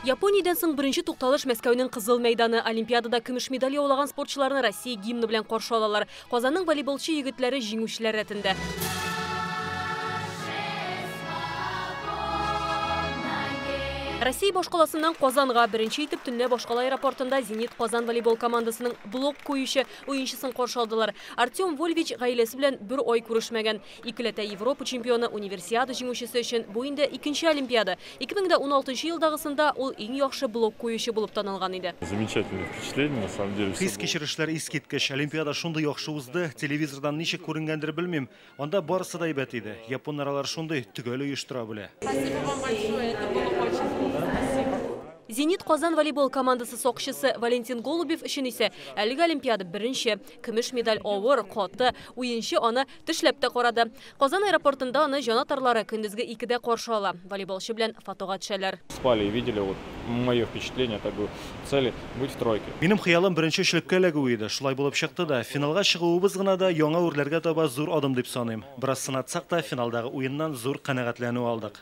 Японияден соң бірінші тукталыш Мәскәүнең Кызыл мәйданы. Олимпиадада көмеш медаль яулаган спортчыларны Россия гимны белән каршы алалар. Казанның волейболчы егетләре җиңүчеләр рәтендә. Россия башкаласыннан Казанга беренче итеп төнлә Башкала аэропортында Зенит Казан волейбол командасының блок куючы уенчысын каршы алдылар. Артем Вольвич гаиләсе белән бер ай күрешмәгән. Икеләтә Европа чемпионы, универсиада җиңүчесе өчен бу инде икенче Олимпиада. 2016 елдагысында ул иң яхшы блок куючы булып танылган иде. Замечательное впечатление, на самом деле. Хис кичерешләр искиткеч. Олимпиада шундый яхшы узды, телевизордан ничек күренгәндер белмим. Анда барысы да әйбәт иде. Японнарлар шундый төгәл оештыра белә. Спасибо вам большое, это было очень. Зенит Казан волейбол командасы сокчысы Валентин Голубев өчен исә әлеге Олимпиада беренче көмеш медаль авыр, каты, уенчы аны тешләп тә карады. Казан аэропортында аны җанатарлары көндезге 2-дә каршы ала. Волейболчы белән фотога төшәләр. Спали и видели, вот мое впечатление, так бы цели быть в тройке. Минем хыялым беренче эшлеккә эләгү иде. Шулай булып чыкты да, финалга чыгуыбыз гына да яңа үрләргә таба зур адым дип саныйм. Бераз сынатсак та финалдагы уеннан зур канәгатьләнү алдык.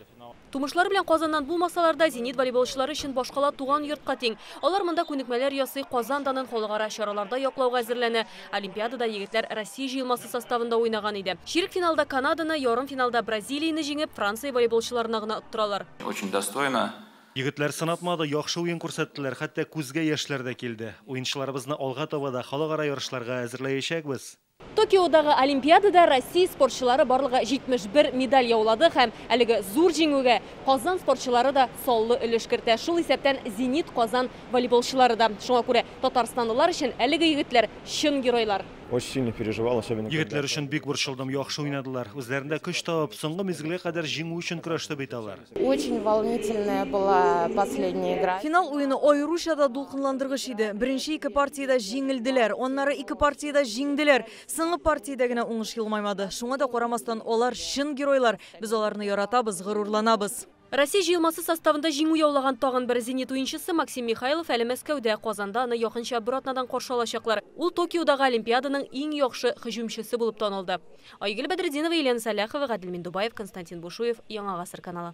Тумышлар белән Казаннан булмасалар да Зенит волейболчылары өчен Башкала туган йортка тиң. Алар монда күнекмәләр ясый, Казанданын халыкара чараларда яклауга әзерләнә. Олимпиадада егетләр Россия җыелмасы составында уйнаган иде. Ширек финалда Канаданы, ярым финалда Бразилияны җиңеп, Франция волейболчыларына гына оттыралар. Очень достойно. Егетләр сынатмады, яхшы уен күрсәттеләр, хәтта күзгә яшьләр дә килде. Уенчыларыбызны алга таба да халыкара ярышларга әзерләячәкбез. Токиодагы Олимпиадада Россия спортчылары барлыгы 71 медаль яулады һәм әлеге зур җиңүгә Казан спортчылары да саллы өлеш кертә. Шул исәптән Зенит Казан волейболчылары да. Шуңа күрә Татарстанлылар өчен әлеге егетләр чын геройлар. Очень сильно переживал, особенно. Егетләр өчен бик борчылдым, яхшы уйнадылар. Үзләрендә көч табып, соңгы мизгелгә кадәр җиңү өчен көрәште бит алар. Очень волнительная была последняя игра. Финал уены аеруча да дулкынландыргыч иде. Беренче ике партияда җиңелделәр, аннары ике партияда җиңделәр. Соңгы партиядә генә уңыш елмаймады. Шуңа да карамастан алар чын геройлар. Без аларны яратабыз, горурланабыз. Россия җыелмасы составында җиңү яулаган тагын бер Зенит уенчысы Максим Михайлов әле Мәскәүдә, Казанда аны якынча бер атнадан каршы алачаклар. Ул Токиодагы Олимпиаданың иң яхшы һөҗүмчесе булып танылды. Айгөл Бәдретдинова, Елена Саляхова, Гадел Миндубаев, Константин Бушуев, Яңа гасыр каналы.